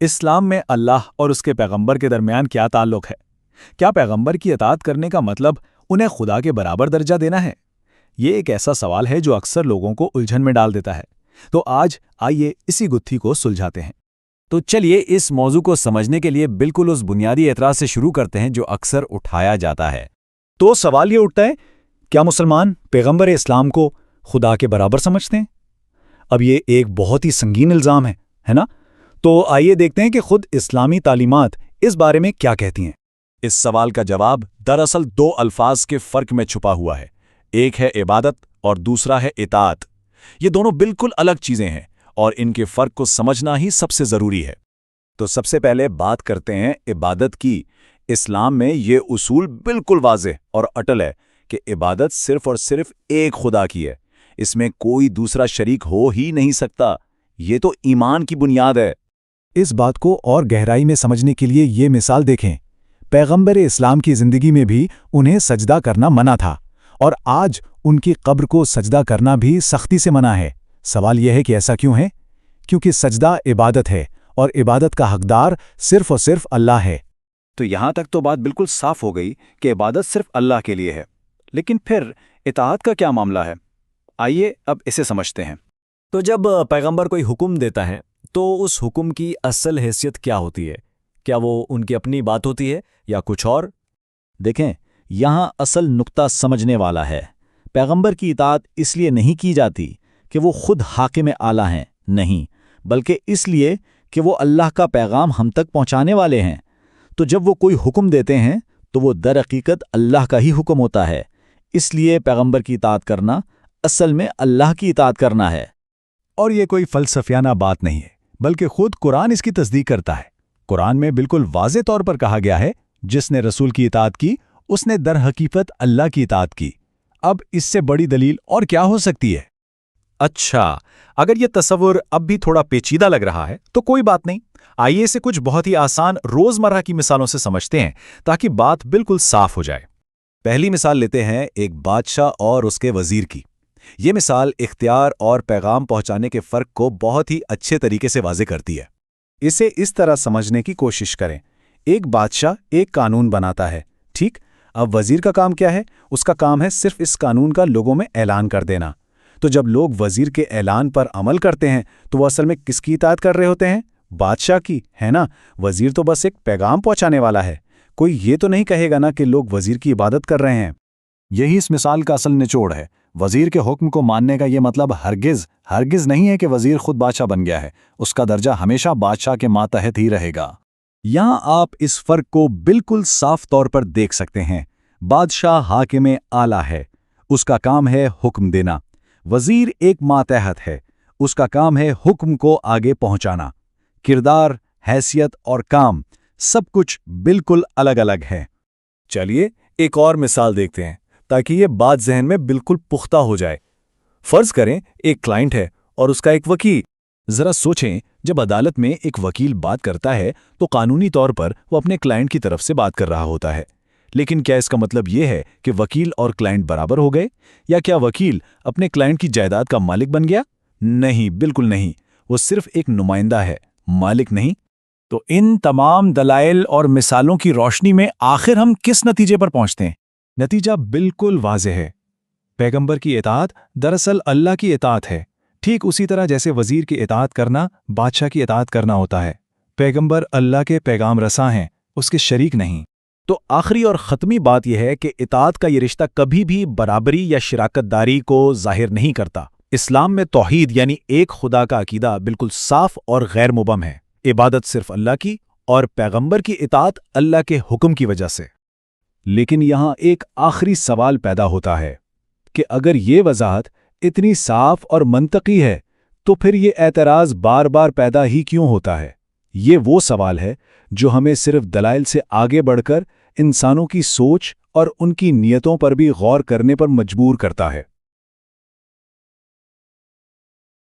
اسلام میں اللہ اور اس کے پیغمبر کے درمیان کیا تعلق ہے؟ کیا پیغمبر کی اطاعت کرنے کا مطلب انہیں خدا کے برابر درجہ دینا ہے؟ یہ ایک ایسا سوال ہے جو اکثر لوگوں کو الجھن میں ڈال دیتا ہے۔ تو آج آئیے اسی گتھی کو سلجھاتے ہیں۔ تو چلیے اس موضوع کو سمجھنے کے لیے بالکل اس بنیادی اعتراض سے شروع کرتے ہیں جو اکثر اٹھایا جاتا ہے۔ تو سوال یہ اٹھتا ہے، کیا مسلمان پیغمبر اسلام کو خدا کے برابر سمجھتے ہیں؟ اب یہ ایک بہت ہی سنگین الزام ہے نا؟ تو آئیے دیکھتے ہیں کہ خود اسلامی تعلیمات اس بارے میں کیا کہتی ہیں۔ اس سوال کا جواب دراصل دو الفاظ کے فرق میں چھپا ہوا ہے، ایک ہے عبادت اور دوسرا ہے اطاعت۔ یہ دونوں بالکل الگ چیزیں ہیں اور ان کے فرق کو سمجھنا ہی سب سے ضروری ہے۔ تو سب سے پہلے بات کرتے ہیں عبادت کی۔ اسلام میں یہ اصول بالکل واضح اور اٹل ہے کہ عبادت صرف اور صرف ایک خدا کی ہے، اس میں کوئی دوسرا شریک ہو ہی نہیں سکتا۔ یہ تو ایمان کی بنیاد ہے۔ اس بات کو اور گہرائی میں سمجھنے کے لیے یہ مثال دیکھیں۔ پیغمبر اسلام کی زندگی میں بھی انہیں سجدہ کرنا منع تھا، اور آج ان کی قبر کو سجدہ کرنا بھی سختی سے منع ہے۔ سوال یہ ہے کہ ایسا کیوں ہے؟ کیونکہ سجدہ عبادت ہے، اور عبادت کا حقدار صرف اور صرف اللہ ہے۔ تو یہاں تک تو بات بالکل صاف ہو گئی کہ عبادت صرف اللہ کے لیے ہے، لیکن پھر اطاعت کا کیا معاملہ ہے؟ آئیے اب اسے سمجھتے ہیں۔ تو جب پیغمبر کوئی حکم دیتا ہے تو اس حکم کی اصل حیثیت کیا ہوتی ہے؟ کیا وہ ان کی اپنی بات ہوتی ہے یا کچھ اور؟ دیکھیں، یہاں اصل نقطہ سمجھنے والا ہے۔ پیغمبر کی اطاعت اس لیے نہیں کی جاتی کہ وہ خود حاکم اعلیٰ ہیں، نہیں، بلکہ اس لیے کہ وہ اللہ کا پیغام ہم تک پہنچانے والے ہیں۔ تو جب وہ کوئی حکم دیتے ہیں تو وہ در حقیقت اللہ کا ہی حکم ہوتا ہے، اس لیے پیغمبر کی اطاعت کرنا اصل میں اللہ کی اطاعت کرنا ہے۔ اور یہ کوئی فلسفیانہ بات نہیں ہے، بلکہ خود قرآن اس کی تصدیق کرتا ہے۔ قرآن میں بالکل واضح طور پر کہا گیا ہے، جس نے رسول کی اطاعت کی اس نے در حقیقت اللہ کی اطاعت کی۔ اب اس سے بڑی دلیل اور کیا ہو سکتی ہے؟ اچھا، اگر یہ تصور اب بھی تھوڑا پیچیدہ لگ رہا ہے تو کوئی بات نہیں، آئیے اسے کچھ بہت ہی آسان روزمرہ کی مثالوں سے سمجھتے ہیں تاکہ بات بالکل صاف ہو جائے۔ پہلی مثال لیتے ہیں ایک بادشاہ اور اس کے وزیر کی۔ یہ مثال اختیار اور پیغام پہنچانے کے فرق کو بہت ہی اچھے طریقے سے واضح کرتی ہے۔ اسے اس طرح سمجھنے کی کوشش کریں، ایک بادشاہ ایک قانون بناتا ہے، ٹھیک؟ اب وزیر کا کام کیا ہے؟ اس کا کام ہے صرف اس قانون کا لوگوں میں اعلان کر دینا۔ تو جب لوگ وزیر کے اعلان پر عمل کرتے ہیں تو وہ اصل میں کس کی اطاعت کر رہے ہوتے ہیں؟ بادشاہ کی، ہے نا؟ وزیر تو بس ایک پیغام پہنچانے والا ہے۔ کوئی یہ تو نہیں کہے گا نا کہ لوگ وزیر کی عبادت کر رہے ہیں۔ یہی اس مثال کا اصل نچوڑ ہے۔ وزیر کے حکم کو ماننے کا یہ مطلب ہرگز نہیں ہے کہ وزیر خود بادشاہ بن گیا ہے، اس کا درجہ ہمیشہ بادشاہ کے ماتحت ہی رہے گا۔ یہاں آپ اس فرق کو بالکل صاف طور پر دیکھ سکتے ہیں۔ بادشاہ حاکم اعلیٰ ہے، اس کا کام ہے حکم دینا۔ وزیر ایک ماتحت ہے، اس کا کام ہے حکم کو آگے پہنچانا۔ کردار، حیثیت اور کام سب کچھ بالکل الگ الگ ہے۔ چلیے ایک اور مثال دیکھتے ہیں تاکہ یہ بات ذہن میں بالکل پختہ ہو جائے۔ فرض کریں ایک کلائنٹ ہے اور اس کا ایک وکیل۔ ذرا سوچیں، جب عدالت میں ایک وکیل بات کرتا ہے تو قانونی طور پر وہ اپنے کلائنٹ کی طرف سے بات کر رہا ہوتا ہے، لیکن کیا اس کا مطلب یہ ہے کہ وکیل اور کلائنٹ برابر ہو گئے؟ یا کیا وکیل اپنے کلائنٹ کی جائیداد کا مالک بن گیا؟ نہیں، بالکل نہیں، وہ صرف ایک نمائندہ ہے، مالک نہیں۔ تو ان تمام دلائل اور مثالوں کی روشنی میں آخر ہم کس نتیجے پر پہنچتے ہیں؟ نتیجہ بالکل واضح ہے۔ پیغمبر کی اطاعت دراصل اللہ کی اطاعت ہے، ٹھیک اسی طرح جیسے وزیر کی اطاعت کرنا بادشاہ کی اطاعت کرنا ہوتا ہے۔ پیغمبر اللہ کے پیغام رساں ہیں، اس کے شریک نہیں۔ تو آخری اور ختمی بات یہ ہے کہ اطاعت کا یہ رشتہ کبھی بھی برابری یا شراکت داری کو ظاہر نہیں کرتا۔ اسلام میں توحید یعنی ایک خدا کا عقیدہ بالکل صاف اور غیر مبہم ہے۔ عبادت صرف اللہ کی اور پیغمبر کی اطاعت اللہ کے حکم کی وجہ سے۔ لیکن یہاں ایک آخری سوال پیدا ہوتا ہے کہ اگر یہ وضاحت اتنی صاف اور منطقی ہے تو پھر یہ اعتراض بار بار پیدا ہی کیوں ہوتا ہے؟ یہ وہ سوال ہے جو ہمیں صرف دلائل سے آگے بڑھ کر انسانوں کی سوچ اور ان کی نیتوں پر بھی غور کرنے پر مجبور کرتا ہے۔